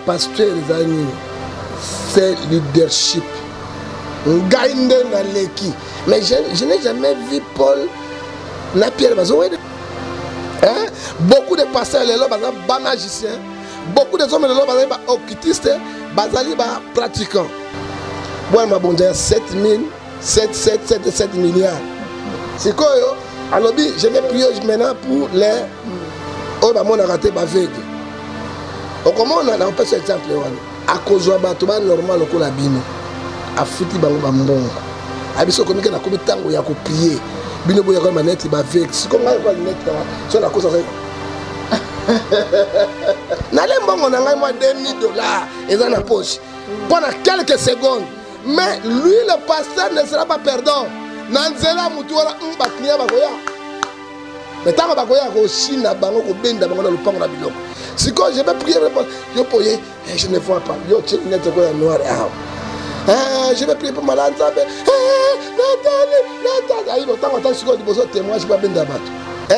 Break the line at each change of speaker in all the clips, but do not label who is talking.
pasteur c'est leadership. Mais je n'ai jamais vu Paul na Pierre. Beaucoup de pasteurs sont magiciens, beaucoup de hommes sont occultistes, sont pratiquants. Moi, je 7 milliards. C'est quoi? Alors, je vais prier maintenant pour les gens qui ont raté la veille. Comment on a fait cet exemple? À cause de la normal, on a bino. A fiti bango bambongo. Abiso komika na komi tango ya ko prier. Bino boya ko maneti ba vex. Si ko ngai ko net so na kosa ça. Na le mbongo na ngai moi $2000 eza na poche. Pendant quelques secondes. Mais lui le pasteur ne sera pas perdant. Na nzela mutu wala ba kliya ba koya. Mais tango ba koya ko china bango ko benda bango na lupango na biloko. Si quand je vais prier, je poye, je ne vois pas. Yo check net ko ya noir. Je vais prier pour ma Nathalie.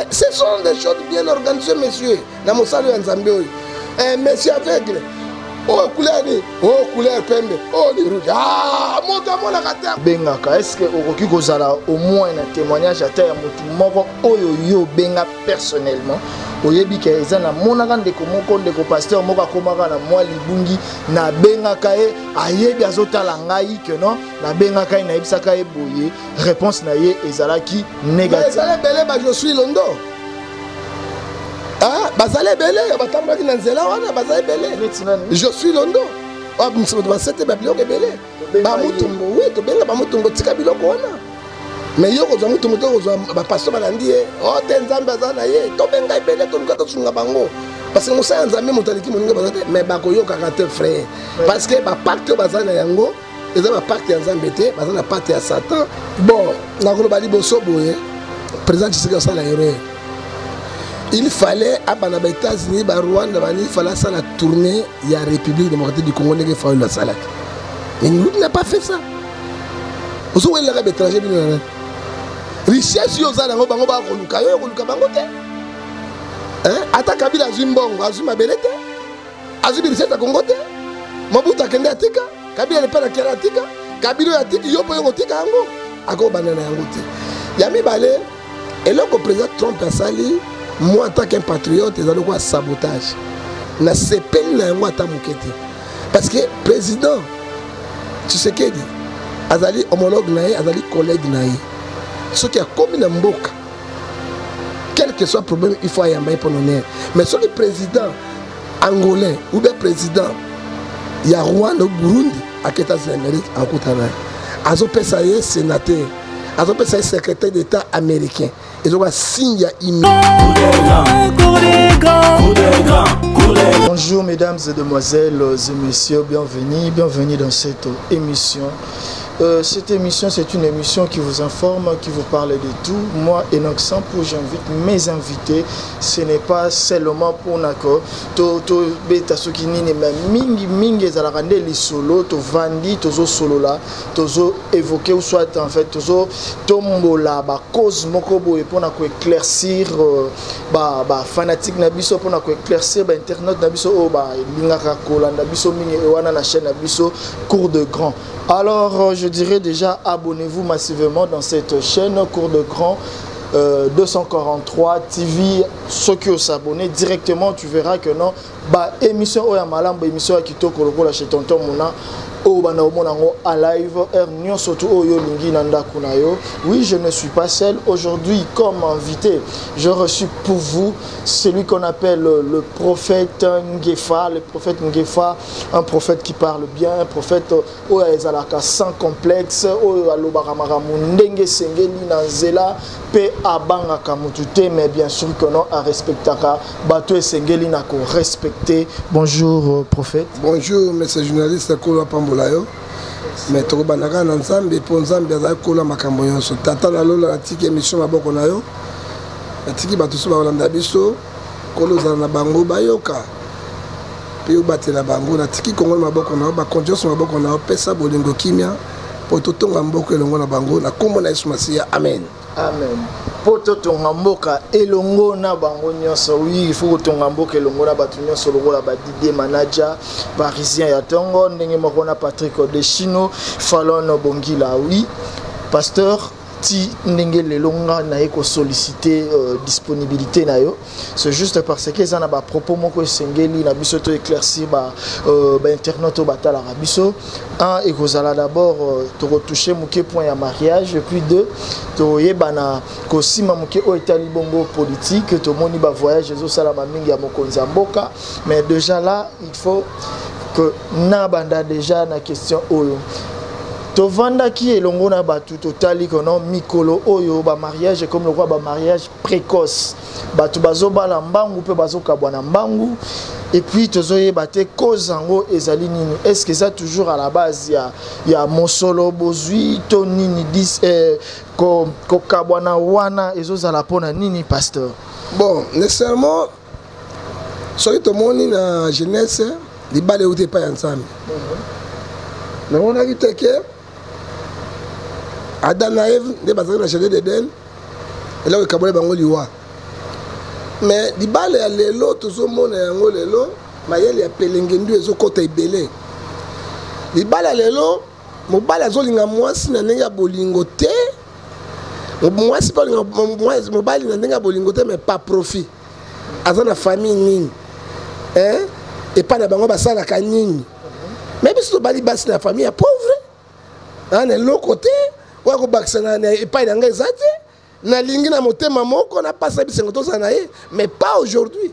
Ce sont des choses bien organisées, messieurs. Monsieur aveugle. Oh, couleur pembe. Oh, les rouges. Ah, mon la carte.
Bengaka, est-ce que Oroki Kozala au moins un témoignage à terre Moko Oyo Benga personnellement? Oyebi ke ezana monaka ndeko moko ndeko pasteur moko akomaka na mwa libungi na bengaka e ayebi azotala ngai que non na bengaka na yebisaka e boye réponse na ye ezalaki négative.
Bazale belé ba je suis londo. Ah, bazale belé batambaki na nzela wana bazale belé. Je suis londo. Ah, mso ba sete ba biloko belé. Ba mutumbo, oui, to benga ba mutumbo tika biloko wana. Mais yo ko zamu tumuto ko ba pasteur balandi e o te nzambe azana ye to benga ibele to luka to sunga bango parce que musa nzambe mutaliki moninga bazate mais ba ko yo kaka frère parce que ba pacte bazana yango eza ba pacte ya nzambe te bazana pacte ya Satan. Bon na ko bali boso boye président Tshisekedi sala erreur. Il fallait à les États-Unis ba Rwanda il fallait ça la tournée ya République démocratique du Congo nege fa la salade. Mais nous n'a pas fait ça. Oso wela ka étranger bi na richesse yo za nango bango ba koluka yo koluka bango te. Ata Kabila Zimbongo azuma belete azubi richesse Congo te. Mobutu akende atika Kabila le pala kera atika Kabila atika yo po yo tika yango ako banana yango te. Yami balé et là le président Trump a sali moi en tant qu'un patriote ezalo quoi sabotage. Na sepeli na yango ata mukete. Parce que président Tshisekedi azali homologue nae azali collègue nae. Ce qui a commis dans Mboka, quel que soit le problème, il faut y aller pour l'honneur. Mais ce qui est président angolais ou bien président, il y a Rwanda ou Burundi, à l'Amérique, en Koutana. Azo Pesaye, sénateur, Azo Pesaye, secrétaire d'État américain. Ils ont signé
Bonjour mesdames et demoiselles et messieurs, bienvenue dans cette émission. Cette émission, c'est une émission qui vous informe, qui vous parle de tout. Moi, Enoch Sampo, j'invite mes invités. Ce n'est pas seulement pour Nako. To beta sokini ne mingi zalarande li solo, to vandi, tozo solo là, tozo évoquer ou soit en fait tozo tombola ba cause moko boye pour na ko éclaircir ba fanatique na biso pour na ko éclaircir ba internaute na biso o ba lingaka kolanda biso mingi wana na chaîne na biso Cours de Grand. Alors, je dirais déjà, abonnez-vous massivement dans cette chaîne Cours de Grand 243 TV. Ceux qui s'abonnent directement, tu verras que non, bah émission Oyamalam, émission Akitoko Lokola chez Tonton Mouna. À live, oui, je ne suis pas seul. Aujourd'hui, comme invité, je reçu pour vous celui qu'on appelle le prophète Ngefa. Le prophète Ngefa, un prophète qui parle bien, un prophète sans complexe, mais bien sûr que non, à respecter. Bonjour, prophète.
Bonjour, monsieur journaliste. Mais tu as un ensemble pour Nzambe za kola makambo nyonso tata na lola atiki émission maboko na yo atiki bato so ba landa biso kolo za na bango bayoka pe obatela bango na tiki kongo maboko na ba conjonction maboko na pesa bolingo kimia po totonga mboko elongo na bango na kombo na Yesu Masiya amen.
Amen. Poto tongamboka elongo na bango nyonso. Oui, il faut tongamboka elongo na batu nyonso lokola ba Didier manager parisien ya tongo ndenge moko na Patrick Odeshino Fallon Bongila. Oui, pasteur ti ndenge lelonga na eko solliciter disponibilité na yo. C'est juste parce que ça na ba propos moko esengeli na biso to éclaircir ba internaute batala biso. Un, et vous allez d'abord te retoucher mouké point à mariage, et puis deux, tu yebana kosima mouké o etali bongo politique, tu moni ba voyage zo salama mingi ya mokonzi mboka, mais déjà là, il faut que na banda déjà na question oyo. To vanda ki elongo na batu totali kono mikolo oyo ba mariage comme le roi ba mariage précoce. Batu bazo bala mbangu pe bazo kabwana mbangu. Et puis tozoye bate cause yango ezali nini. Est-ce que ça toujours à la base ya mosolo bozui to nini dis ko kabwana wana ezozala pona nini pasteur?
Bon, nécessairement soki tomoni na jeunesse libale ute pa ensemble. Na on ki teke Adam na Eve nde bazali na jardin d'Eden ela ko kabole bango liwa. Mais libale ya lelo tozomona yango lelo mayele ya pelenge ndu ezokota ibele. Libale ya lelo mobali azolinga mwasi na ndenge ya bolingo te. Mwasi pa mobali na ndenge ya bolingo te mais pas profit. Aza na famille nini. Et pas na bango basalaka nini. Mais biso bali basi na famille ya pauvre. Na lokote wa ko bakisana na epai na ngai zate. Na lingi na motema moko na pasa bisengo toza na ye, mais pas aujourd'hui.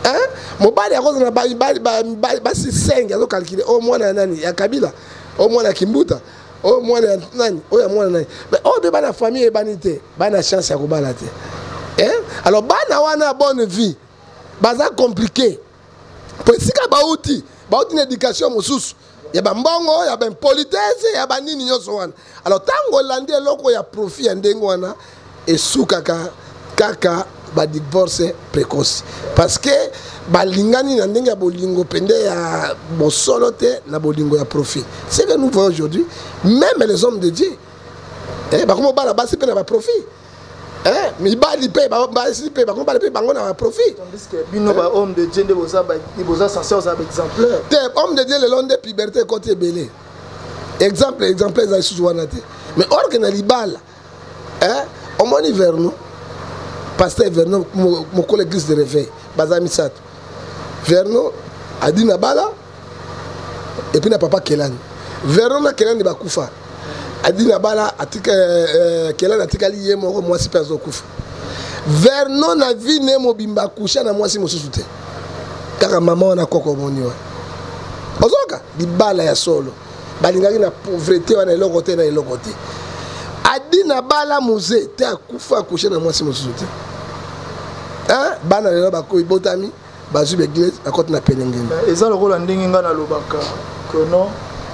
Hein? Mobali ya koza na basi sengi azo calculer au mwana nani ya Kabila, au mwana Kimbuta, au mwana nani, au ya mwana nani. Mais au de bana famille e banité, bana chance ya kobala te. Hein? Alors bana wana bonne vie. Baza compliqué. Pour sika bauti na éducation mosusu. Ya ba mbongo, ya ba politesse, ya ba nini nyonso wana. Alors tango landi eloko ya profit ya ndenge wana esukaka kaka ba divorce précoce. Parce que balingani na ndenge ya bolingo pende ya bosolo te na bolingo ya profit. C'est que nous voyons aujourd'hui, même les hommes de Dieu, ba komo bala basi pe na ba profit. Mais bali pe basi pe ba komo bala pe bango na ba profit.
Tandis que bino ba homme de Dieu boza censé aux exemplaires.
Te homme de Dieu le long de puberté côté belé. Exemple za sous wana te. Mais or que na libala au mon hiverno pasteur Vernon mon collègue de réveil bazami sato. Vernon a dit na bala et puis na papa Kelani. Vernon na Kelani ba kufa. A dit na bala atika Kelani atikali ye moko mwasi pe azokufa. Vernon na vie ne mobimba kusha na mwasi mosusu te. Kaka maman na koko moniwa. Ozoka libala ya solo. Balingaki na pauvreté wana eloko te na eloko te. Adi na bala musée te akufa kusha na mwasi mosusu te. Bana lelo bako ibotami bazu l'église akoti na pelengeni.
Eza lokola ndenge nga na lobaka que non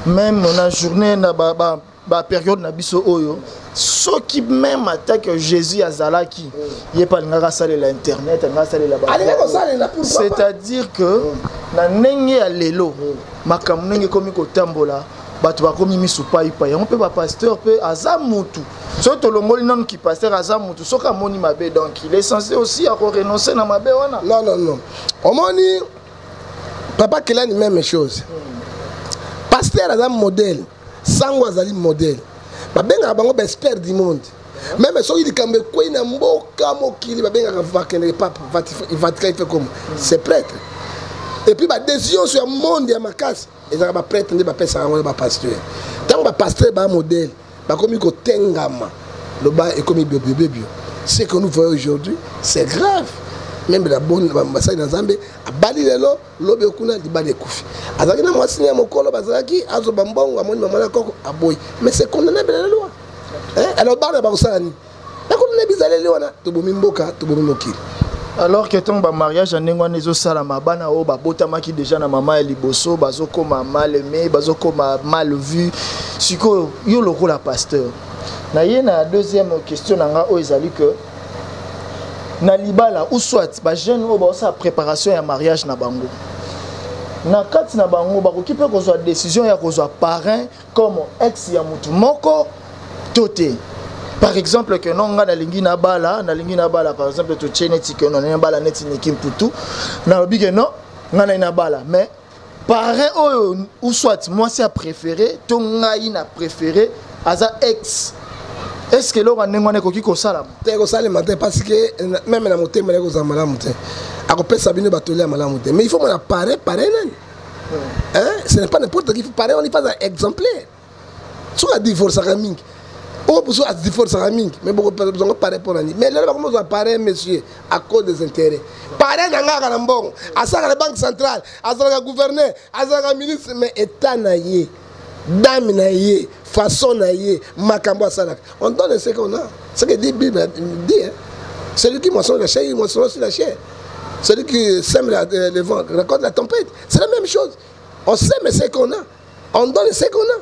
même na journée na ba période na biso oyo soki même attaque Jésus azalaki yepa ngaka salela internet ngaka salela ba. C'est-à-dire que na ndenge ya lelo makambo ndenge komi kotambola bato bakomi misupa ipa yango pe ba pasteur pe azamutu soto longoli non ki pasteur azamutu soka moni mabe donc il est censé aussi à renoncer na mabe wana.
Non omoni papa Kelani même chose. Pasteur azam modèle sango azali modèle babenga bango ba expert du monde. Même soki likambe ko ina mboka mokili babenga vakene papa Vatican il fait comme c'est prêtre. Et puis ba décision sur le monde ya makasi ezaka ba prêtre nde ba pesa yango ba pasteur. Tant ba pasteur ba modèle ba komi ko tengama le ba et komi bio. Ce que nous voyons aujourd'hui, c'est grave. Même la bonne basai na Nzambe abali lelo lobe kuna libale kufi. Azaki na mwasi na mokolo bazaki azo bambongo amoni mama koko aboy. Mais c'est condamnable la loi. Alors bana ba usani. Na condamné bizale wana to bomi mboka to bomi mokili.
Alors que ton mariage en engwa nezo sala mabana o ba botamaki déjà na mama ya liboso bazoko mal aimé bazoko mal vu siko yo lokola pasteur. Na yena deuxième question nanga o ezali que na libala ou soit ba jeune o ba sa préparation ya mariage na bango. Na kati na bango ba ko kipe ko décision ya ko parrain comme ex ya mutu moko toté. Par exemple, que non, na lingi na bala, par exemple, tu tiens net que non, na bala net ni kimputu, na lobi que non, na bala, mais parrain ou soit moi c'est à préférer, ton na préféré, aza ex. Est-ce que l'on a n'engagé koki ko sala?
Te ko sala matin parce que même na moté mala ko za mala moté. Ako pesa bino batolé mala moté. Mais il faut mon appareil nan. Hein? Ce n'est pas n'importe qui, il faut pareil, on y passe un exemplaire. Tu as divorcé à Raming. On peut se divorcer à Raming, mais beaucoup de gens pareil pour l'année. Mais là, comment on pareil, monsieur, à cause des intérêts. Pareil, dans la banque, à ça, la banque centrale, à ça, le gouverneur, à ça, le ministre, mais état naïe, dame naïe, façon naïe, macambo à ça. On donne ce qu'on a. Ce que dit la Bible dit. Celui qui moissonne la chair, il moissonne aussi la chair. Celui qui sème le vent, raconte la tempête. C'est la même chose. On sème ce qu'on a. On donne ce qu'on a.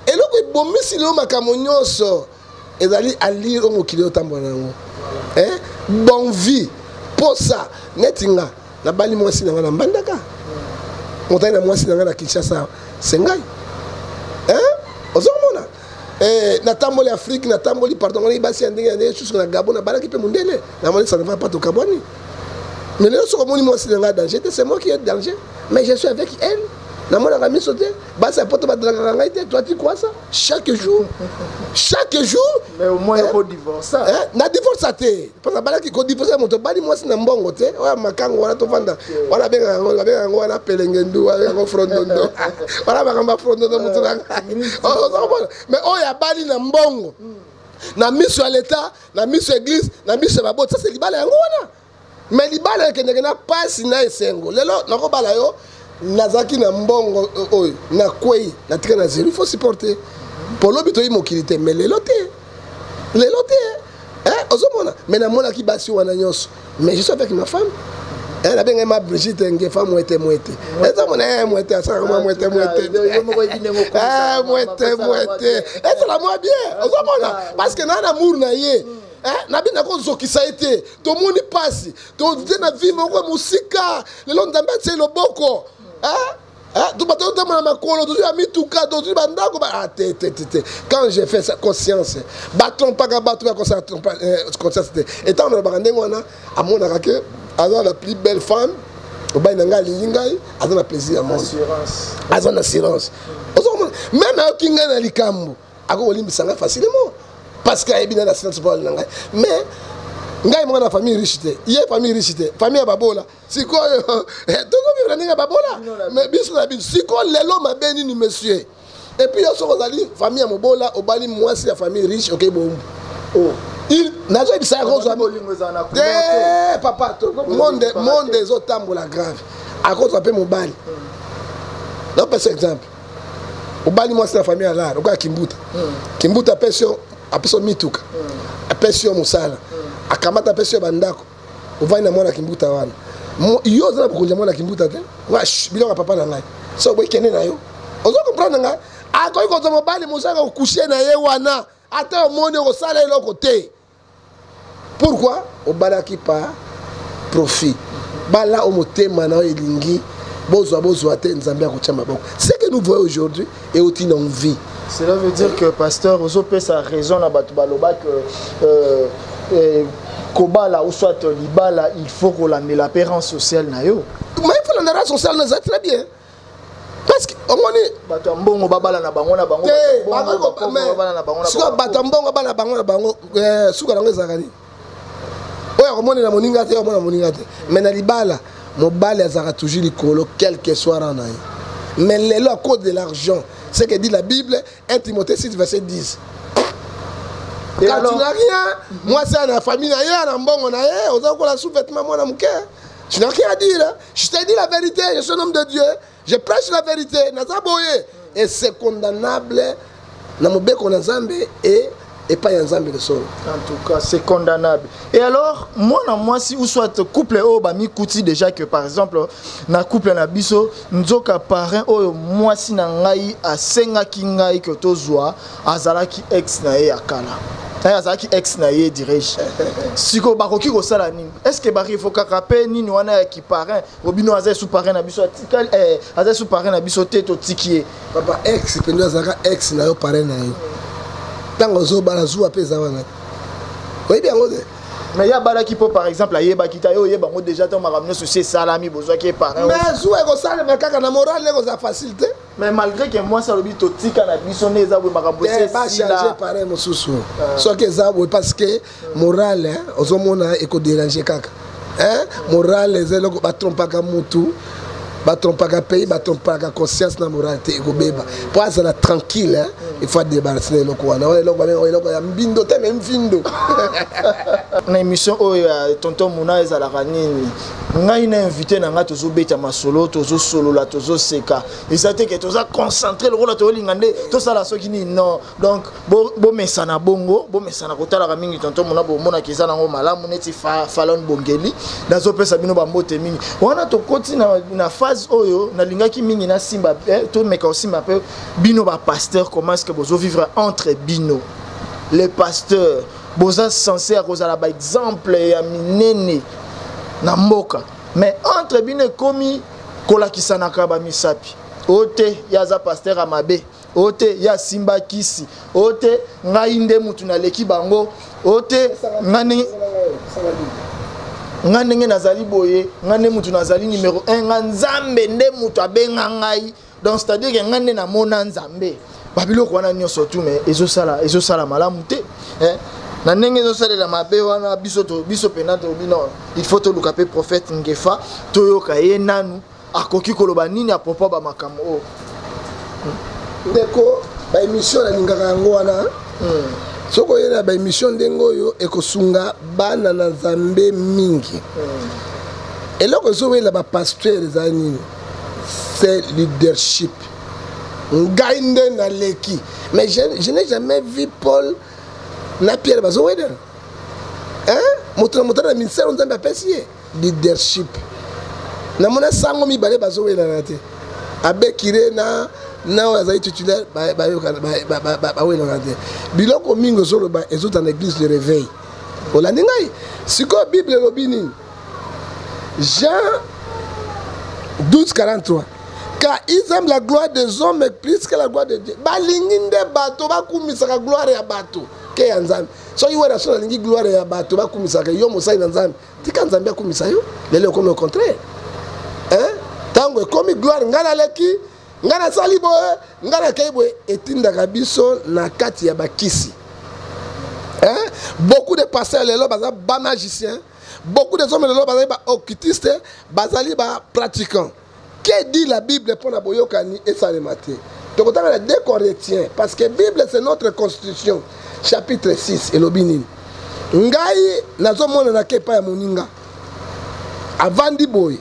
Et là, il y a si l'homme a camonioso, et d'aller à lire au mokilo tambourano. Bonne vie. Pour ça, netinga, la bali moi si na bandaka. On t'a moi si na Kinshasa, c'est ngai. Ozomona. Na tamboli Afrique, na tamboli pardon, on est basé en des choses na Gabon, na balaki pe mundele. Na moni ça ne va pas au Gaboni. Mais là, sur mon moi si na danger, c'est moi qui ai danger, mais je suis avec elle. Na mona rami sauté, bah ça porte pas de la toi tu crois ça? Chaque jour.
Mais au moins il faut divorcer.
Na divorce té. Parce que balaki ko divorcer mon to bali moi si na mbongo té. Oya makango wana to vanda. Wana benga ngo wana pelengendu wana ngo frondondo. Wana bakamba frondondo mutu na. Mais oya bali na mbongo. Na mission à l'état, na mission église, na mission babot, ça c'est libala yango wana. Mais libala ke na passe na esengo. Lelo na ko bala yo. Nazaki na mbongo na kwei na tika na zéro, il faut supporter pour l'obito yi mokilité mais les lotés ozomona mais na mona ki basi wana nyonso mais je suis avec ma femme la benga ma Brigitte nge femme moite ezomona moite ça comment moite et c'est la moi bien ozomona parce que na amour na ye na bina ko zokisa été to moni passe to na vivre ko musika le long d'ambet c'est le boko quand j'ai fait sa conscience, bâton pas bâton conscience. Étant dans le barandé, on a à mon arraqué, la plus belle femme, au bain d'un gars, elle a plaisir à moi. Elle a assurance. Même à Kinga na Likambo, à Golim, ça va facilement. Parce qu'elle est bien assurance pour le mais ngai mwana famille richité yé famille richité famille ya babola siko tout le monde babola mais biso na biso siko lelo mabeni ni monsieur et puis yo soko zali famille ya mobola obali mwasi ya famille riche OK bombu il nazo bisa rozo papa monde des otambola grave à cause peu mobali non par exemple obali mwasi na famille ya lar oka kimbuta pesio apeso mituka apesio musala akamata pesa bandako uvai na mwana kimbuta wana yo zana kukunja mwana kimbuta te wash biloko papa na ngai so boy kene na yo ozo comprendre ngai akoyi ko zomo bali musaka kukushia na ye wana ata omoni ko sala eloko te pourquoi obalaki pa profit bala omotema na elingi bozwa te nzambe akochama boko c'est que nous voyons aujourd'hui et aussi dans vie.
Cela veut dire que pasteur Ozo peut sa raison na batu baloba que Kobala ou soit Libala, il faut qu'on la met l'apparence sociale na yo.
Mais il faut l'apparence sociale na très bien. Parce que on est
batambongo babala na bango na bango.
Suka batambongo babala na bango na bango suka rango zakani. Oya komoni na moninga te na moninga te. Mais na Libala, mobali azaka toujours likolo quel que soit rana. Mais lelo à cause de l'argent, c'est que dit la Bible 1 Timothée 6 verset 10. Et quand tu n'as rien, moi c'est la famille, sous-vêtement, je n'ai rien à dire. Je t'ai dit la vérité, je suis un homme de Dieu, je prêche la vérité, et c'est condamnable et pas un zambe de sol.
En tout cas, c'est condamnable. Et alors, moi si ou soit couple o bami kuti déjà que par exemple na couple na biso nzoka parrain o moi si na ngai asenga ki ngai que tozwa azalaki ex na ye akala. Azalaki ex na ye dirige. Siko bakoki ko sala nini? Est-ce que bari faut kakape nini wana ki parrain obino azay sous parrain na biso atikal azay sous parrain na biso te to tikié.
Papa ex pendo azaka ex na yo parrain na yo. Tant que Zobala Zoua Pesawana. Oui, bien,
mais il y a bala qui peut par exemple ayer bakita yo yeba ngo déjà ton ramener souci salami besoin qui est parent
mais Zoua ko sala makaka na moral ne ko za facilité
mais malgré que moi ça lobi totika na biso ne za bo makambo c'est
pas changer pareil mosusu soit que ça parce que moral hein ozomona e ko déranger kaka hein moral les eloko ba trompaka mutu ba trompaka pays ba trompaka conscience na moralité ko beba pour ça la tranquille hein il faut débarrasser eloko wana eloko ya mbindo te même mfindo
na émission oyo tonton Muna ezalaka nini ngai na invité na nga tozo beta masolo tozo solola tozo seka ezate que toza concentré le rôle to lingande to sala soki ni non donc bo mesana bongo bo mesana kotala ka mingi tonton Muna bo mona kiza nango malamu neti falon bongeli dazo pesa bino ba mbote mingi wana to koti na phase oyo na lingaki mingi na simba to meka aussi ma peu bino ba pasteur comment est-ce que bozo vivre entre bino les pasteurs boza censé akozala ba exemple ya minene na mboka mais entre bino komi kolakisanaka ba misapi ote yaza pasteur amabe ote ya simba kisi ote ngai nde mutu na leki bango ote ngane nazali boye ngane mutu nazali numéro 1 nganzambe nde mutu abenga ngai donc c'est à dire que ngane na mona nzambe babiloko wana nyonso tu mais ezosala malamu te hein na ndenge ezosalela mabe wana biso pena to bino il faut toluka pe prophète Ngefa toyoka ye nanu akoki koloba nini a propos ba makambo o
ndeko ba émission na lingaka yango wana soko yena ba émission ndengo yo ekosunga bana na Nzambe mingi eloko ezowela ba pasteur za nini c'est leadership ngai nde na leki mais je n'ai jamais vu Paul na Pierre bazoweda hein moto na ministère Nzambe apesi leadership na mona sango mibale bazowela na te abekire na azali titulaire ba wena na te biloko mingo zolo ba ezota na église de réveil olandi ngai siko Bible lobini Jean 12:43 car ils aiment la gloire des hommes plus que la gloire de Dieu balingi nde bato bakumisaka gloire ya bato ke ya Nzambe so you were so lingi gloire ya bato bakumisaka yo mosai na Nzambe tika Nzambe akumisa yo lelo comme au contraire hein tango comme gloire ngana leki ngana sali boye ngana kaiboye etindaka biso na kati ya bakisi hein beaucoup de pasteurs lelo baza ba magiciens beaucoup de hommes lelo baza ba occultistes bazali ba pratiquants. Que dit la Bible pour la boyokani et ça les maté? Donc on a 2 Corinthiens parce que la Bible c'est notre constitution chapitre 6 et l'obinin. Ngai nazomona na kepa ya moninga avant di boy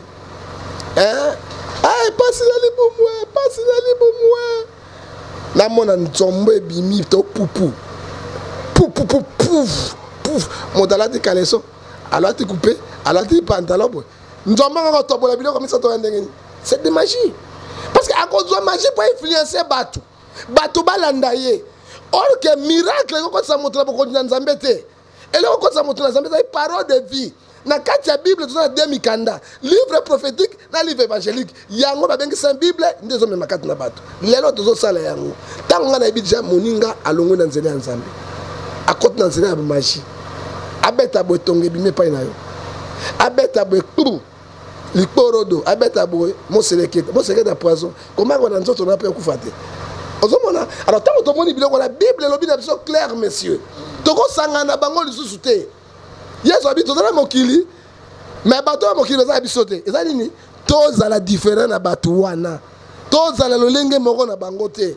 hein ay pasi la libomwe na mona nzombe bimi to pupu modala di kaleso alors tu coupé alors tu pantalon boy nzombe ngako tobola biloko misa to ndengeni. C'est de magie. Parce qu'à cause de la magie, pour influencer Batou. Batou balandaye. Or que miracle, quand ça montre pour continuer à Nzambete. Et là, quand ça montre à Nzambete, c'est parole de vie. Dans la Bible, tout ça, demi-kanda. Livre prophétique, dans livre évangélique. Yango, ba bengi sa Bible, nous sommes makati na Batou. Lelo, tout ça, là, yango. Tant qu'on a déjà moninga, alongo dans Nzene Nzambe. À côté de Nzene, magie. Abeta boy tonge, bime pa inayo. Abeta boy kuru. L'iporodo, abeta boy, mon secret de poison. Comment on a nous autres on a pu kufate. Ozomona, alors tant que tout le monde biloko la Bible lobi na biso clair messieurs. Toko sangana bango lisusu te. Yesu abito na mokili. Mais bato mokili za biso te. Eza nini? Toza la différent na bato wana. Toza la lolenge moko na bango te.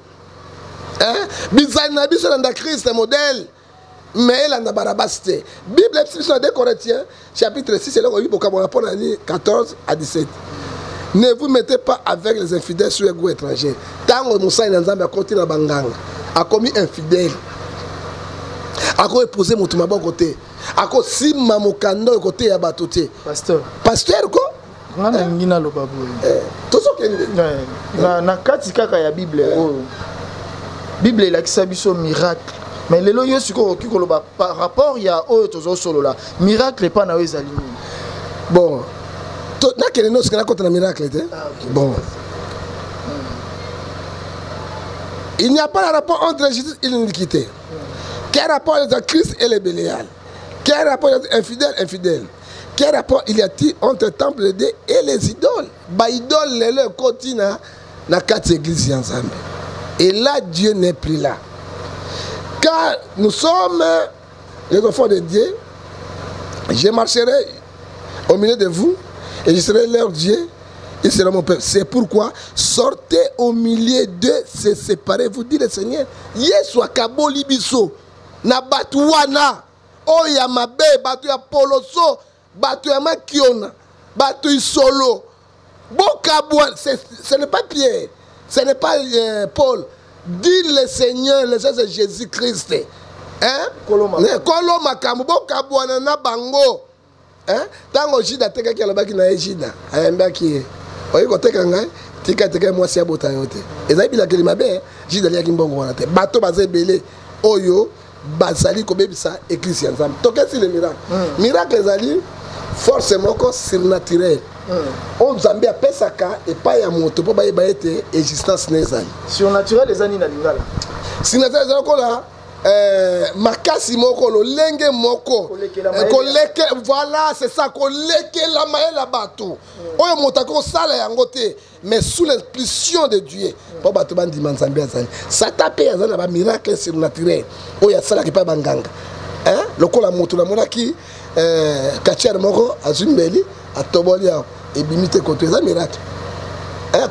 Hein? Bizali na biso na Christ modèle. Mais elle a barabasté. Bible dans 2 Corinthiens, chapitre 6, c'est là où il y a 14 à 17. Ne vous mettez pas avec les infidèles sur les goûts étrangers. Tant que Moussa a continué à Banganga, a commis infidèle, a posé mon tout bon côté, a si mamokando côté à batoté. Pasteur quoi?
Ngina lo babu.
Tout ce que
na kati kaka ya Bible. Bible la kisabiso miracle. Mais les loyaux par rapport il y a autre solo là miracle pas na ezali
bon na quel nous que contre miracle bon il n'y a pas de rapport entre Jésus et l'iniquité Quel rapport entre Christ et les Bélial? Quel rapport entre infidèle? Quel rapport il y a-t-il entre le temple de Dieu et les idoles? Bah, idoles, les continent dans 4 églises ensemble. Et là, Dieu n'est plus là. Car nous sommes les enfants de Dieu. Je marcherai au milieu de vous et je serai leur Dieu. Il sera mon peuple. C'est pourquoi sortez au milieu d'eux, se séparez, vous dit le Seigneur. Yesu akaboli biso na batuana. Oya mabe, batu ya poloso, batu ya makiona, batu isolo. Ce n'est pas Pierre, ce n'est pas Paul. Dit le Seigneur, le Seigneur c'est Jésus-Christ. Hein? Kolo makamu bokabuana na bango. Hein? Tango jida teka ki alobaki na jida. Ayambaki. Oyi koteka ngai, tika teka mwasi abota yote. Ezali bila kelima be, jida liaki mbongo wana te. Bato bazebele oyo bazali kobebisa église ensemble. Tokesi le miracle. Miracle ezali force moko surnaturelle. On Zambia pesaka et pas ya moto po ba ete existence nezali.
Surnaturel ezali na lingala.
Surnaturel ezali ko la makasi moko lo lenge moko koleke voilà c'est ça koleke la maela bato oyo motako sala yango te mais sous l'impulsion de Dieu po bato bandi manzambe azali ça tape azali ba miracle surnaturel oyo sala ki pa banganga hein lokola moto la monaki kachar moko azumbeli atoboli et bimite koto za miracle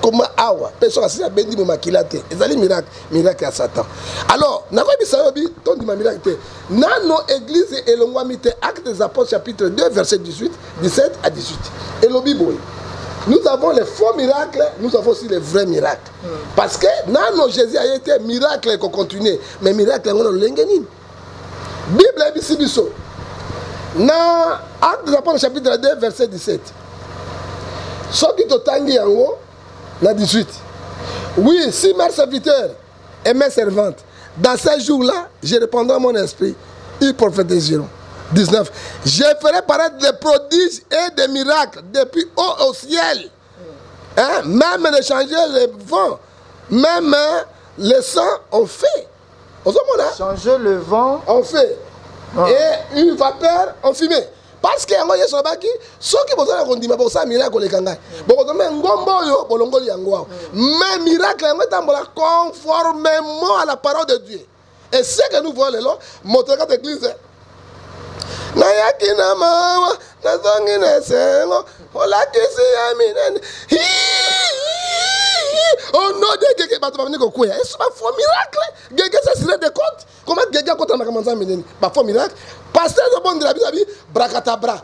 comme awa personne a bendi mo makilate ezali miracle à Satan. Alors na ko bisa yobi ton di miracle nano église elongwami te Actes des Apôtres chapitre 2 verset 18 17 à 18 et lobi boy nous avons les faux miracles, nous avons aussi les vrais miracles parce que nano Jésus a été miracle qu'on continue mais miracle on lengeni Bible bisi biso na Actes des Apôtres chapitre 2 verset 17 soki totangi yango la 18. Oui, si mes serviteurs et mes servantes, dans ces jours-là, je répandrai mon esprit, ils prophétiseront. 19. Je ferai paraître des prodiges et des miracles depuis haut au ciel. Hein? Même de changer les vents, même le sang, on fait.
Changer le vent,
on fait. Et une vapeur, on fumait. Parce que yango yeso baki soki bozala kondima bosa miracle le kangai boko me ngombo yo bolongoli yango mais miracle yango tambola conformément à la parole de Dieu et ce que nous voyons là motoka église na yakina mawa na zongi na sengo ola kesi ya minene oh non de gege bato baveni kokuya eso ba faux miracle gege ça serait des comptes comment gege kota na kamanza minene ba faux miracle pasteur de bon de la bisabi brakatabra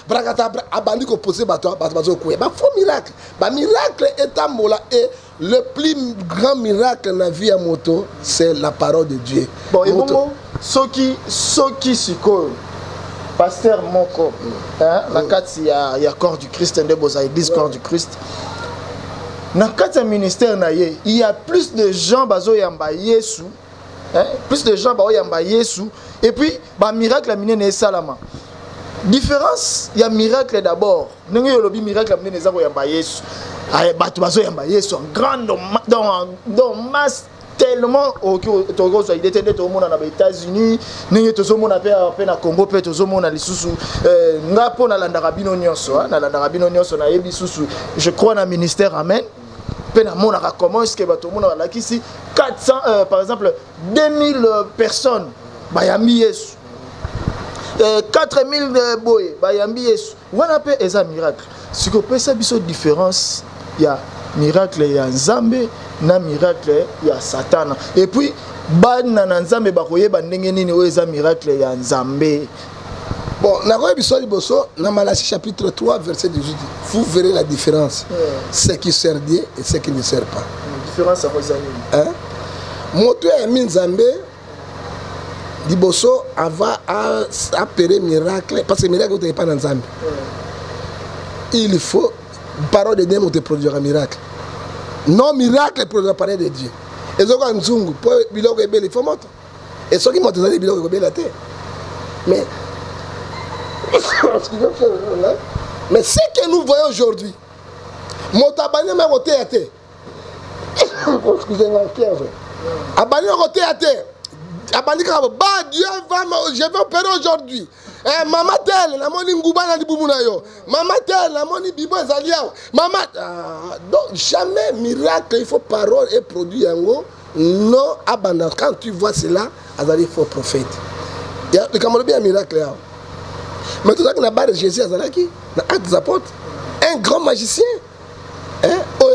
brakatabra abandi ko poser bato bazo kuya ba faux miracle ba miracle etambola et le plus grand miracle na vie à moto c'est la parole de Dieu.
Bon et bon soki siko pasteur moko hein la kati ya corps du Christ ndé boza église corps du Christ. Dans le ministère, il y a plus de gens bazo yamba Yesu, plus de gens bazo yamba Yesu, et puis bah miracle amine salama. Différence, il y a miracle d'abord. Nous avons le miracle amine yamba Yesu. Bato bazo yamba Yesu en grande dans masse tellement au Togo il était au monde aux États-Unis, nous tous au monde à na Congo, peut tous au monde à l'isusu. Ngapo na landarabino nyonso, na landarabino nyonso na yebi susu. Je crois dans le ministère amen. Pena mona comment est-ce que bato mona la kisi 400 par exemple 2000 personnes bayambi Yesu. 4000 boy bayambi Yesu. Wana pe eza miracle. Ce que peut ça biso différence, il y a miracle ya Nzambe na miracle ya Satan. Et puis ban na Nzambe bakoyeba ndenge nini oza miracle ya Nzambe.
Bon, dans Malachie chapitre 3, verset 18, vous verrez la différence. Ce qui sert Dieu et ce qui ne sert pas.
Différence à vos amis.
Hein? Moto et Minzambe, Diboso, va appeler miracle, parce que miracle n'est pas dans Nzambe. Il faut, parole de Dieu, te produire un miracle. Non, miracle produit la parole de Dieu. Et ce qu'on zungu, pour biloko ebele, il faut monter. Et ce qui monte, c'est biloko ebele la terre. Mais ce que nous voyons aujourd'hui, Motabani m'a roté à terre. Excusez-moi, Pierre. Abani a roté à terre. Dieu va je vais opérer aujourd'hui. Maman tel, la moni ngouba na libumu na yo. Maman tel, la moni bibo ezali awa. Maman donc jamais miracle, il faut parole et produit yango. Non, abandon. Quand tu vois cela, azali faux prophète. Il y a un miracle là. Mais tout ça que na barre Jésus azalaki, na actes des apôtres, un grand magicien. Oh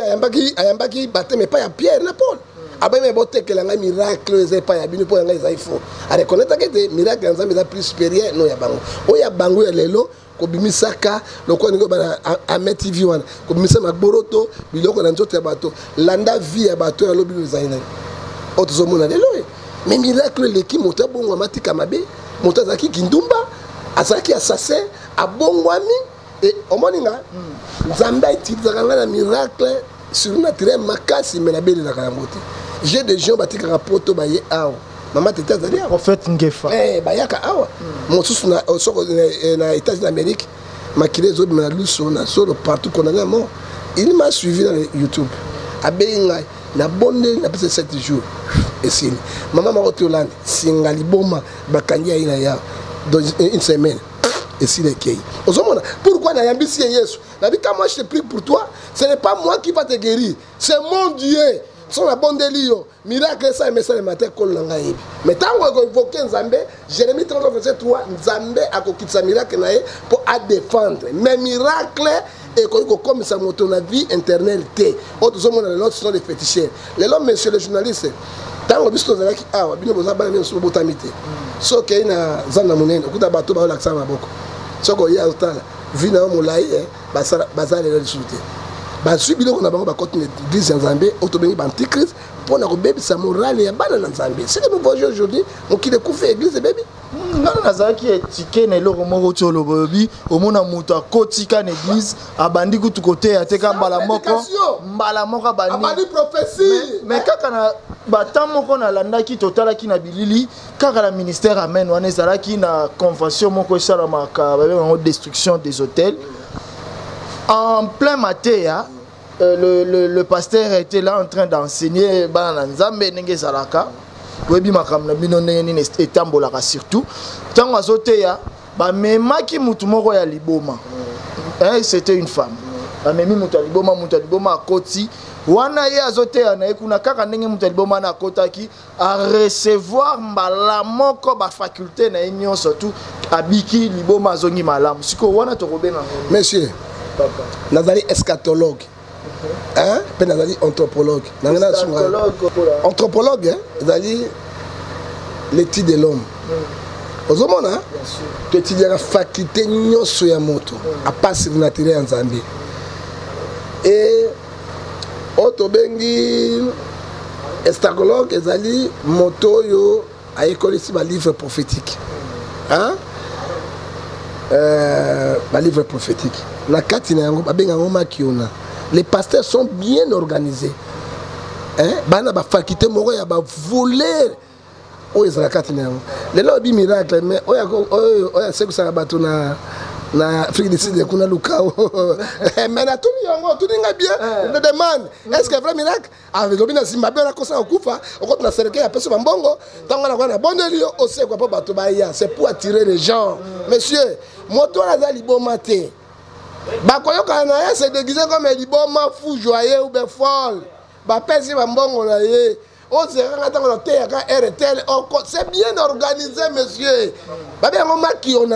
ayambaki batté mais pas ya Pierre na Paul. Abe me botte que la miracle ezai pas ya bino po yanga ezai faux. A reconnaître que miracle nzambe est plus supérieur non ya bango. Oh ya bango ya lelo ko bimisaka loko ningo bana a TV wana. Ko bimisa makboroto biloko na nzoto ya bato. Landa vie ya bato ya lobi zaina. O tozomona lelo. Mais miracle leki mota bongo matika mabe, mota zaki kindumba, azaki assassin, abongwami et omoninga nzambe itiza ngana miracle surnaturel makasi mais na bele na kangote. J'ai des gens qui ont poto baye awa. Maman tete azali awa. Prophète Ngefa. Bayaka awa. Mosusu na États-Unis d'Amérique, makile zo na luso na solo partout qu'on a mort. Il m'a suivi dans YouTube. Abenga na bonne na passé 7 jours. Et c'est maman m'a retourné Hollande, singali boma bakanya ina ya dans une semaine. Et si les kei. Pourquoi na yambisi Yesu? La vie quand moi je te prie pour toi, ce n'est pas moi qui va te guérir, c'est mon Dieu. Son la bonne délire, miracle ça mais ça le matin kol nanga yebi. Mais tant qu'on évoque Nzambe, Jérémie 30 verset 3, Nzambe a kokitsa miracle nae pour à défendre. Mais miracle et comme ça monte la vie internelle té. Autres hommes dans l'autre sont des féticheurs. Les hommes monsieur le journaliste, tant qu'on bisto zalaki awa, bino boza bana bien sur botamité. So ke na zana munene, okuta bato ba laksa maboko. So ko ya otala, vina molai bazale le souté. Bazui biloko na bango ba continuer l'église Nzambe, autobengi ba antichrist pour na kobebisa morale ya bana na Nzambe. C'est que nous voyons aujourd'hui, on qui découvre l'église bébé.
Ngana nazaki etike na eloko moko ti olobobi omona mutu akotika na église abandi kutu kote ateka mbala moko abandi prophétie mais kaka na bata moko nalandaki totalaki na bilili kaka na ministère amen wana ezalaki na convention moko esalamaka babengango destruction des hôtels en plein matin. Le pasteur était là en train d'enseigner bana nzambe ndenge ezalaka webi makamna bino ndenge nini etambolaka surtout tango azoteya bamemaki mutu moko ya liboma c'était une femme bamemi mutu ya liboma akoti wana ye azoteya na ye kuna kaka ndenge mutu ya liboma na akotaki a recevoir mbala moko bafaculté na ye nyonso surtout abiki liboma azongi malamu siko wana tokobenga
monsieur nazali eschatologue. Hein? Puis nazali anthropologue. Anthropologue, hein? Nazali l'étude de l'homme. Aux hommes, hein? Tu étudies la faculté nyoso ya moto, à part surnaturel en Zambie. Et autobengi eschatologue, nazali moto yo a école ici ma livre prophétique. Hein? Ma livre prophétique. La katina yango babenga ngoma kiona. Les pasteurs sont bien organisés. Hein? Bana ba faculté moko ya ba voler. O ezala katina yango. Lelo bi miracle mais oya seku sa bato na Afrique du Sud kuna lukao. Mais na tout yango tout ninga bien. On demande est-ce que vrai miracle avec obina Zimbabwe na kosa okufa okoti na serke ya peso mbongo tango na kona bondelio ose kwa bato ba ya c'est pour attirer les gens. Monsieur, moto na za liboma te. Bakoyoka na ye se déguisé comme liboma fou joyeux ou bien folle. Ba pesi ba mbongo na ye. On se rend c'est bien organisé, monsieur.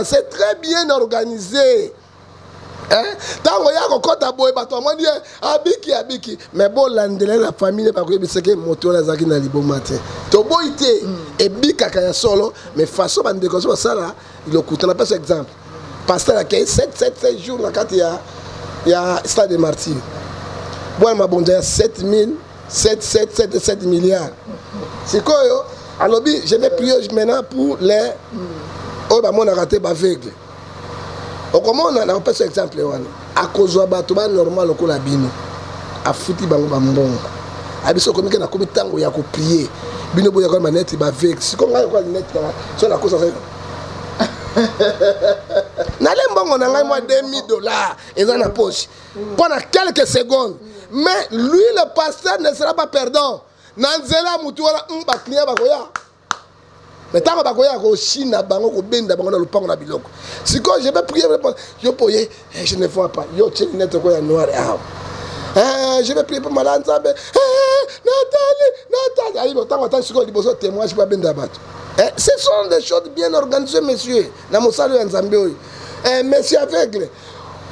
C'est très bien organisé. Tant qu'on y a un boy, abiki. Mais bon, la famille, c'est que moto la zaki na libo matin. To boy té et bika kaya solo, mais façon de décoration ça là, il a coûté. On a pas exemple. Pasteur a 7 jours dans il y a stade de martyrs. Bon, ma bonne 7 milliards. C'est quoi? Alors, je vais prier maintenant pour les. Oh, bah, on a raté aveugle. Comment on a pas cet exemple? À cause de la normal, on a bino. À fouti bango bambon. À biso comme que na komi tango ya ko prier. Bino boya ko manette ba aveugle. Si comme quoi net là, sur la cause ça. N'allez pas na ngai moi $2000 et dans la poche pendant quelques secondes. Mais lui, le pasteur, ne sera pas perdant. Nanzela Moutoura, ba client ba koya. Mais tant que je suis Chine, si je vais prier, je ne vois pas. Je vais prier pour malade. Nathalie, ce sont des choses bien organisées, monsieur. Monsieur aveugle.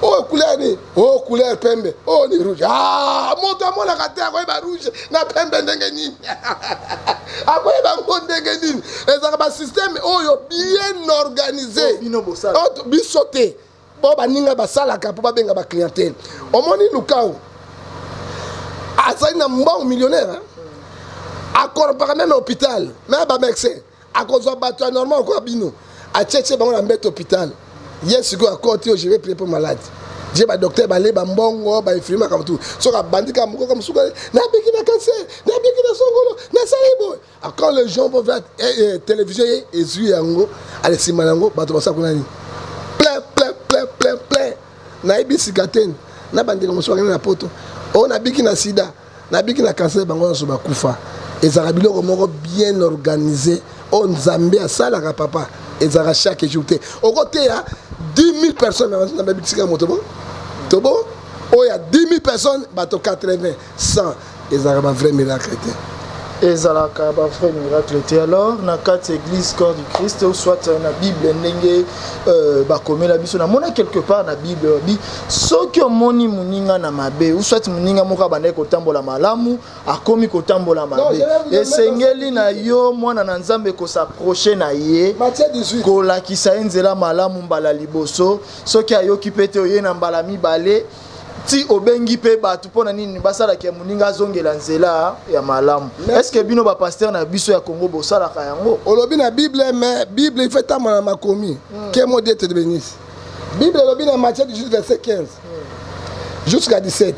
Oh couleur pembe, oh ni rouge. Ah, monta mon la carte à rouge, na pembe ndengeni. Après ba ndengeni. Les système oh bien organisé. Oh bisoté. Bon ba ninga ba sala ka po ba benga ba clientèle. Omoni lukao. Asai na mbon millionnaire. Accord par même hôpital, même ba médecin. À cause de bateau normal quoi bino. A tchétché ba on mettre hôpital. Yes, go à côté, je vais prier pour malade. J'ai un docteur, balé, bambongo, infirmier comme tout. So ka bandi comme souka, na biki na cancer, na biki na songolo, na salibo. Quand les gens vont voir télévision et zui yango, allez si malango, bato basa kunani. Plein. Na ibi sikaten, na bandi comme souka na poto. Oh na biki na sida, na biki na cancer bango so ba kufa. Et ça rabilo comme bien organisé. On Zambie à ça la papa. Et ça chaque jour. Au côté, il y a 10 000 personnes dans la Bible. Tobo, il y a 10 000 personnes, 80, 100. Et ça va un vrai miracle.
Et ça va un vrai miracle. Alors, dans quatre églises corps du Christ, ou soit dans la Bible, comme la Bible, on a quelque part dans la Bible, ce que moni muninga na mabe, ou soit muninga moka bande kotambola malamu, akomi kotambola mabe. Et sengeli na yo mwana na nzambe ko s'approcher na ye. Matthieu 18. Ko la kisa nzela malamu mbala liboso, ce qui ayoki pete oye na mbala mibale. Si obengi pe batu pona nini basala ke muninga zongela nzela ya malamu. Est-ce que bino ba pasteur na biso ya Congo bosala ka yango? Olobi na Bible mais Bible il fait tama na makomi. Que mon Dieu te bénisse. Bible olobi na Matthieu 18 verset 15 jusqu'à 17.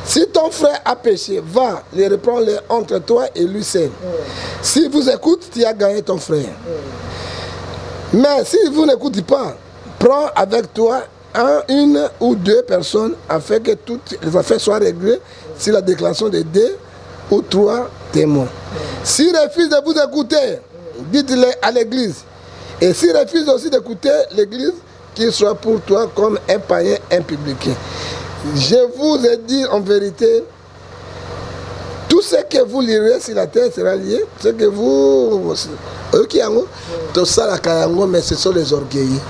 Si ton frère a péché, va le reprendre entre toi et lui seul. Si vous écoute, tu as gagné ton frère. Mais si vous n'écoutez pas, prends avec toi une ou deux personnes afin que toutes les affaires soient réglées sur la déclaration de 2 ou 3 témoins. S'ils refusent de vous écouter, dites-le à l'église. Et s'ils refusent aussi d'écouter l'église, qu'il soit pour toi comme un païen, un publicain. Je vous ai dit en vérité, tout ce que vous lirez sur la terre sera lié. Ce que vous... mais ce sont les orgueilleux.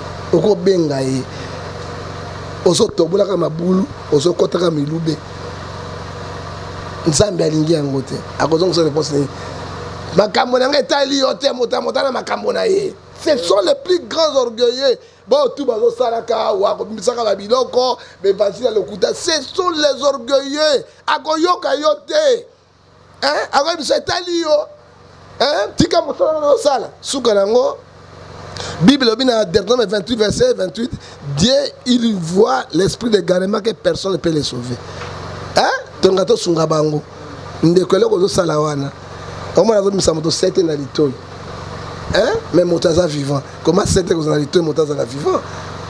Ozo tobola kama bulu, ozo kota kama milube. Nzambe alingi yango te. Akozonga sa réponse ni. Makambo na ngetali yote mota makambo na ye. Ce sont les plus grands orgueilleux. Bon tout bazo salaka wa ko bisaka ba biloko, be vasila lokuta. Ce sont les orgueilleux. Akoyoka yote. Hein? Ako bisetali yo. Hein? Tika motona no sala. Suka nango. Bible dans Deutéronome 28 verset 28, Dieu il voit l'esprit d'égarement que personne ne peut les sauver. Hein? Tongato sungabango. Ndekole ko salawana. Omo na zo moto 7 na litoi. Hein? Mais motaza vivant. Comment 7 ko na litoi motaza na vivant?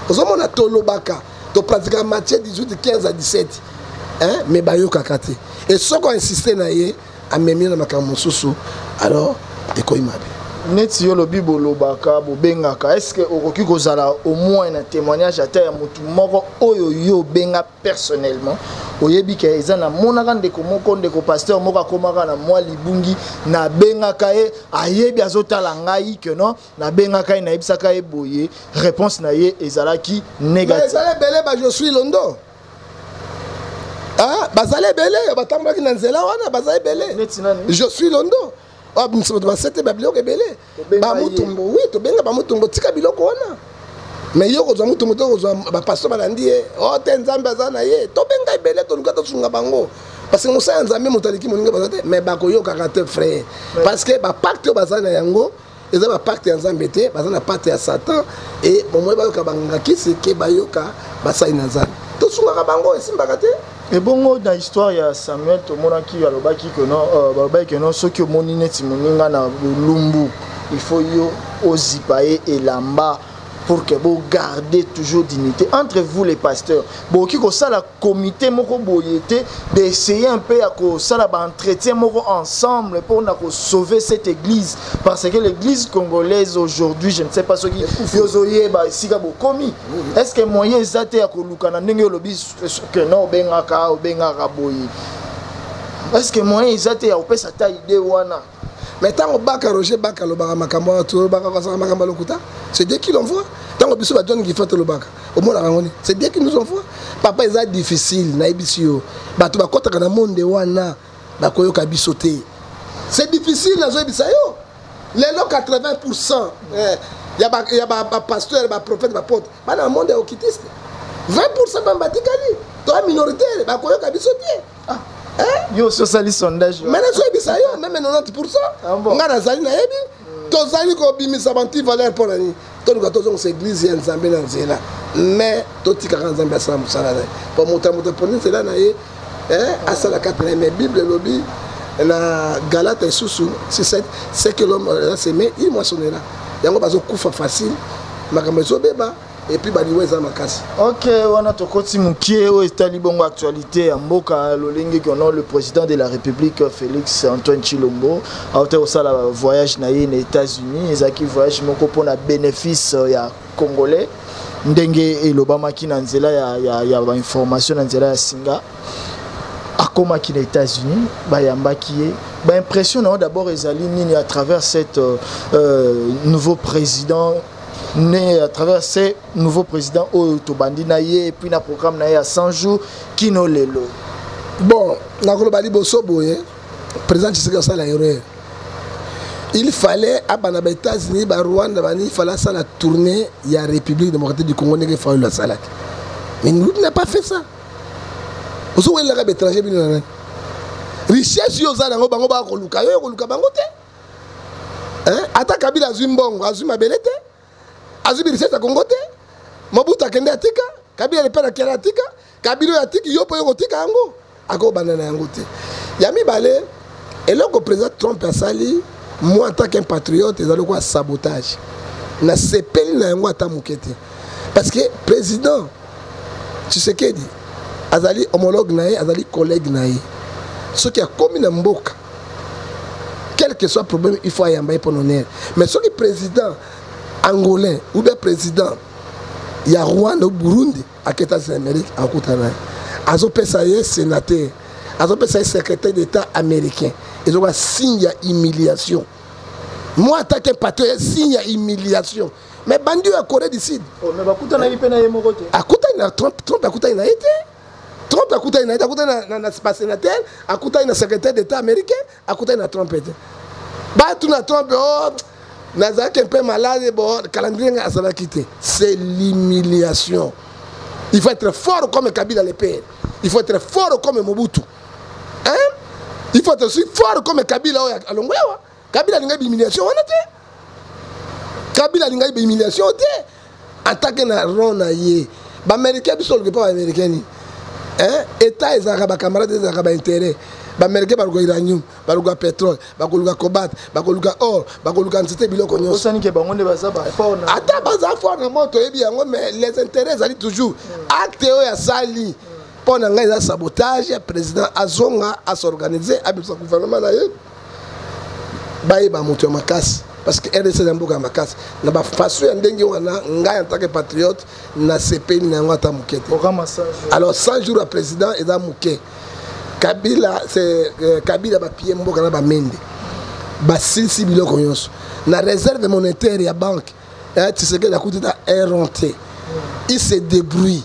Ozomo na tolobaka. To pratique Matthieu 18 15 à 17. Hein? Mais bayoka kate. Et ce qu'on insisté na ye amemi na makambo susu. Alors ekoimabe. Neti yo lobi bolobaka bobengaka est-ce que okoki kozala au moins un témoignage ata ya mutu moko oyo yo benga personnellement oyebi ke eza na monaka ndeko moko ndeko pasteur moko akomaka na mwa libungi na bengaka ye ayebi azotala ngai que non na bengaka ye na yebisaka ye boye réponse na ye ezalaki négative. Ezala belé ba je suis londo. Ah bazale belé batambaki na nzela wana bazale belé. Je suis londo. Oh, c'était biblio que belé. Ba mutumbo, oui, to benga ba mutumbo tika biloko wana. Mais yo ko za mutumbo to ba pasteur balandi oh tenzamba zana ye. To benga belé to luka to sunga bango. Parce que musa nzambe mutaliki moninga bazate mais ba ko yo caractère frère. Parce que ba pacte bazana yango, eza ba pacte ya nzambe te, bazana pacte ya Satan et bon moi ba ka banga kisi ke ba yoka ba sai na nzambe. To sunga bango esimbaka te. Et bon, dans l'histoire, il y a Samuel, tout le monde qui a le non, ceux qui ont moniné Timoninga na lumbu, il faut yo ozipaye et lamba pour que vous gardez toujours dignité entre vous les pasteurs. Bon, qui que ça la comité moko boyete d'essayer un peu à que ça la entretien moko ensemble pour sauver cette église parce que l'église congolaise aujourd'hui, je ne sais pas ce qui yozoye ba sika bo komi. Est-ce que moyen ezate à ko lukana ndenge lobi que non bengaka boyi. Est-ce que moyen ezate à opesa ta idée wana?
Mais tant que Baka Roger Baka le Baka Makamba, tout le Baka Makamba Lokuta, c'est Dieu qui l'envoie. Tant que Bissou John qui fait le Baka, au monde Rangoni, c'est Dieu qui nous envoie. Papa est difficile, naibisio. Batu bakota kana monde wana, bakoyo kabisote. C'est difficile na zo bisayo. Les 80%, il y a ba pasteur, ba prophète, ba porte. Ba na monde okitiste. 20% ba batikali. Toi minorité, bakoyo kabisote. Ah.
Yo sur sali sondage
mais na so ebisa yo même 90% nga nazali na yebi tozali ko bimisa bantu valeur pour nani to luka tozongo c'est église ya nzambe na nzela mais totika ka nzambe asala musala na po moto poni nzela na ye asala katana mais bible lobi na Galate susu 6:7 c'est que l'homme a semé il moissonnera yango bazo kufa facile makambo zo beba et puis baliweza makasi.
OK, on a tokoti mukie o etali bongo actualité mboka lolenge qui honore le président de la République Félix Antoine Tshilombo a été au sala voyage na les États-Unis, ezaki voyage moko pona bénéfice ya congolais ndenge elobama ki na nzela ya ba information na nzela ya singa akoma ki na États-Unis ba yambaki ye ba impression na d'abord ezali nini à travers cette nouveau président né à travers ces nouveaux présidents au Tobandi Naye et puis na programme Naye à 100 jours Kino Lelo.
Bon, na Kolobali Bosobo, président Tshisekedi ça la erreur. Il fallait à les États-Unis, à Rwanda, il fallait ça la tournée, il y a la République démocratique du Congo qui fait la salade. Mais nous n'a pas fait ça. Vous savez l'Arabe étranger bien. Richesse yo za nango bango ba ko luka yo ko luka bango te. Hein? Ata Kabila Zumbongo, Azuma Belete. Azubi riseta Kongote, Mobutu akende atika, Kabila le pera kera atika, Kabila atiki yopo yoko tika ango, ako banana yango te. Yami bale, et là que président Trump a sali, moi en tant qu'un patriote, ils ont quoi sabotage. Na sepeli na yango ata mukete. Parce que président Tshisekedi azali homologue nae, azali collègue nae. Ce qui a commis na mboka. Quel que soit le problème, il faut ayambaye pour l'honneur. Mais ce qui est président angolais ou bien président il y a Rwanda ou Burundi à États-Unis d'Amérique à Koutana azopesaye sénateur azopesaye secrétaire d'État américain ils ont un signe d'humiliation moi en tant que patriote signe d'humiliation mais bandi à Corée du Sud
mais bakutana ipena yemo côté
akutana Trump akutana été Trump akutana na sénateur akutana secrétaire d'État américain akutana Trump été ba tuna Trump oh Nazak un peu malade, bon, calendrier a quitté. C'est l'humiliation. Il faut être fort comme Kabila le père. Il faut être fort comme Mobutu. Hein? Il faut être aussi fort comme Kabila à Longwewa. Kabila n'a pas d'humiliation. Kabila n'a pas d'humiliation. En tant que Rona yé. Les Américains ne sont pas Américains. Hein? État et les camarades des Arabes intérêts. Les Américains baluka uranium, baluka pétrole, baluka cobalt, baluka or, baluka ntité biloko nyonso.
Osani ke bango ne baza ba fort na.
Ata baza fort na moto ebi yango mais les intérêts ali toujours. Acte ya sali. Pona ngai za sabotage, président azonga a s'organiser avec son gouvernement na ye. Baye ba moto makasi parce que RDC zamboka makasi. Na ba façon ya ndenge wana ngai en tant que patriote na CP na ngata mukete. Alors 100 jours à président et da muke. Kabila c'est Kabila ba pied mboka na ba mende ba silsi biloko nyonso na réserve monétaire ya banque tu sais que la coûte est rentrée il se débrouille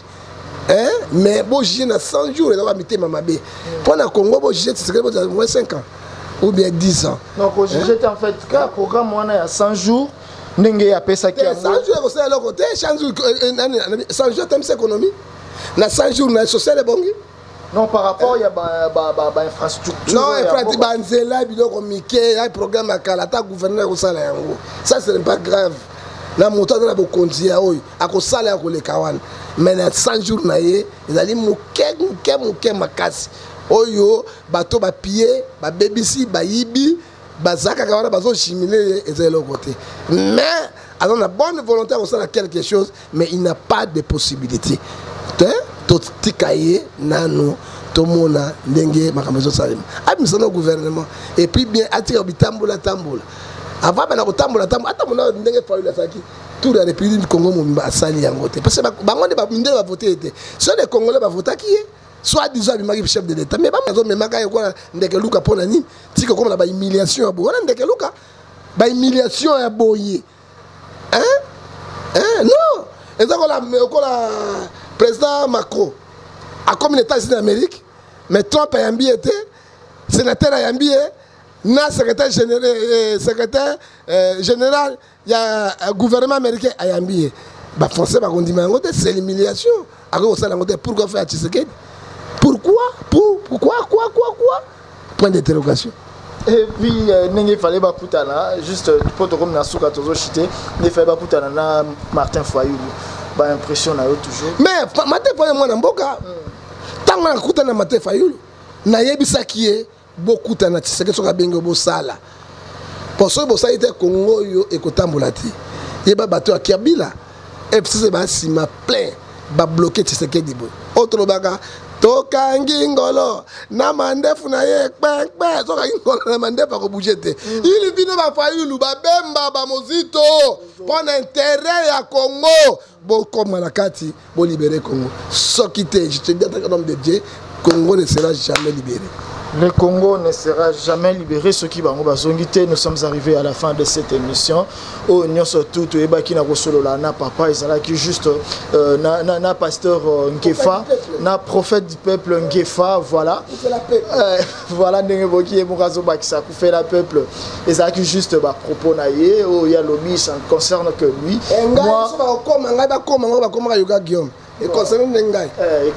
hein mais bon j'ai na 100 jours il va mettre mamabe pour na Congo bon j'ai tu sais que moins 5 ans ou bien 10 ans
donc j'ai en fait cas programme on a 100 jours ndenge ya pesa ki
100 jours c'est le côté 100 jours thème économie na 100 jours na social bongi.
Non, par rapport à l'infrastructure.
Non, infrastructure, il y a un programme à Kalata, gouverneur au salaire. Ça, ce n'est pas grave. La moto de la Bokondia, à cause salaire pour les Kawan. Mais dans 100 jours, ils allaient mouké, makasi. Oyo, bateau, pied, baby, bayibi, bazaka kawana bazo chimiler et l'autre côté. Mais alors la bonne volonté on sait quelque chose mais il n'a pas de possibilité. Tout tikaye nano tomona ndenge makambo salima. Abimsana au gouvernement et puis bien atira bitambola tambola. Avant bana kotambola tambola ata mona ndenge Fayulu asaki tout la République du Congo mobimba asali yango te parce que bango de ba mindele ba voter était. Soit les Congolais ba voter qui est soit disant le chef de l'État mais pas maison mais maka yoko ndeke luka pona ni tika comme la ba humiliation abo wana ndeke luka ba humiliation ya boye non et ça la président Macron a comme l'État ici d'Amérique mais Trump a yambi été sénateur a yambi na secrétaire général il y a un gouvernement américain a yambi ba français ba kondima yango c'est l'humiliation ako ça yango pourquoi faire Tshisekedi. Pourquoi quoi point d'interrogation.
Et puis il fallait pas kutana juste pour te comme na souka tozo chité il fallait pas kutana na Martin Fayulu ba impression na yo toujours
mais Martin Fayulu mwana mboka tant na kutana Martin Fayulu na yebisa kié beaucoup tana Tshisekedi soka bengo bo sala pour ça bo saite Congo yo ekotambola ti yeba bato ya Kabila FCC ba sima plein ba bloquer Tshisekedi bo autre baga tokangi ngolo na mandefu na ye kpekpe soka ngolo na mandefu ko bougete ili bino ba Fayulu ba bemba ba mozito pour l'intérêt ya Congo bo comme na kati bo libérer Congo soki te je te dis en nom de Dieu Congo ne sera jamais libéré.
Le Congo ne sera jamais libéré. Ce qui va nous sommes arrivés à la fin de cette émission. Oh, nous surtout et baki na kosolo la na papa ezala qui juste na pasteur Ngefa, na prophète du peuple Ngefa, voilà. Voilà ndenge boki e mokazo bakisa ku fait la peuple. Ezala qui juste ba propos na ye, oh ya lobby ça ne concerne que lui.
Moi ba koma yoga Guillaume. Et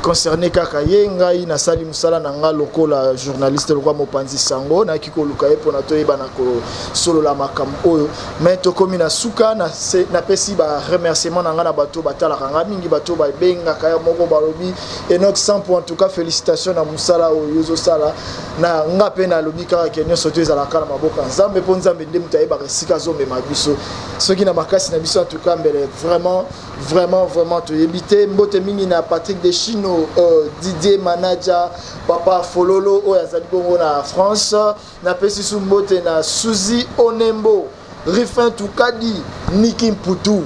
concerné Kakaye, ngai na sali musala na nga lokola journaliste lokwa mopanzi sango na kiko lukaye pona to yeba na ko solo la makam oyo mais to komi na suka na pesi ba remerciement na nga na bato batala nga mingi bato ba benga kaya moko balobi Enoch Sampo en tout cas félicitations na musala oyo yozo sala na nga pe na lobi kaka kenyo soto ezala kala maboka nzambe po nzambe nde mutaye ba resika zo mema biso soki na makasi na biso en tout cas mbele vraiment to yebite mingi na Patrick Deschino Didier Manaja Papa Fololo o yazali bongo na France na pesi sumbote na Suzy Onembo Rifin Tukadi Niki Mputu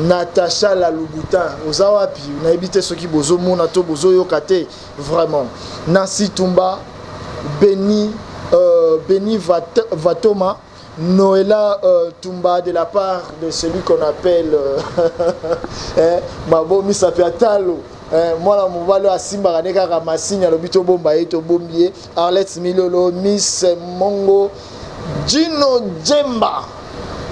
Natacha Lalubutin ozawapi na ebite soki bozo mona to bozo yokate vraiment Nancy Tumba Beni Vatoma Noëlla Tumba de la part de celui qu'on appelle Mabo Misapiatalo. Moi la mouvalo asimba kaneka kamasinya lobito bomba yeto bombier Arlette Milolo Miss Mongo Gino Djemba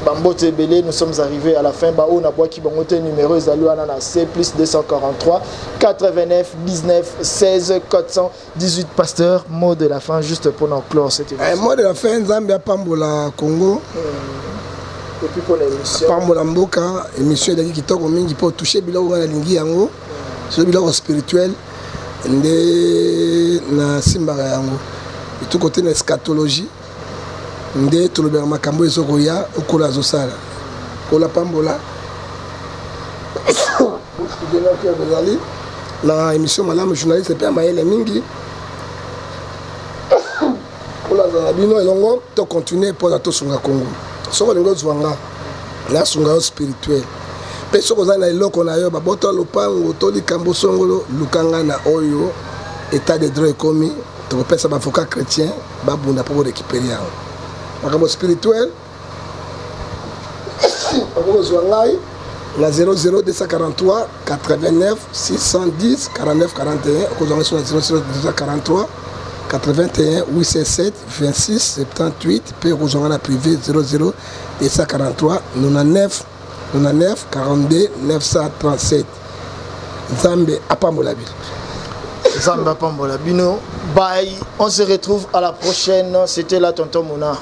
Bambote Belé. Nous sommes arrivés à la fin ba on a bois qui bangote numéro ezalo na C plus 243 89 19 16 418 pasteur mot de la fin juste pour nous clore cette émission.
Mot de la fin Zambia Pambola Congo.
Et puis pour l'émission
Pambola Mboka émission de kitoko mingi pour toucher biloko na lingi yango sur biloko spirituel nde na simba yango tout côté na eschatologie nde tolobera makambo ezoko ya okola zosala kola Pambola la émission madame journaliste pe maele mingi kola za bino elongo to continuer pour la to sunga Congo soko ngo zwanga la sunga spirituel pe soko za na eloko na yo baboto lopango to likambo songolo lukanga na oyo état de droit komi to pesa ba avocat chrétien babunda pour récupérer yango makambo spirituel ako zwangai la 00243 89 610 49 41 ako zwangai sur la 00243 81 807 26 78 puis ako zwangai na privé 00243 99 42 937 Zambé Apambola
Bino. Bye, on se retrouve à la prochaine. C'était la Tonton Mouna.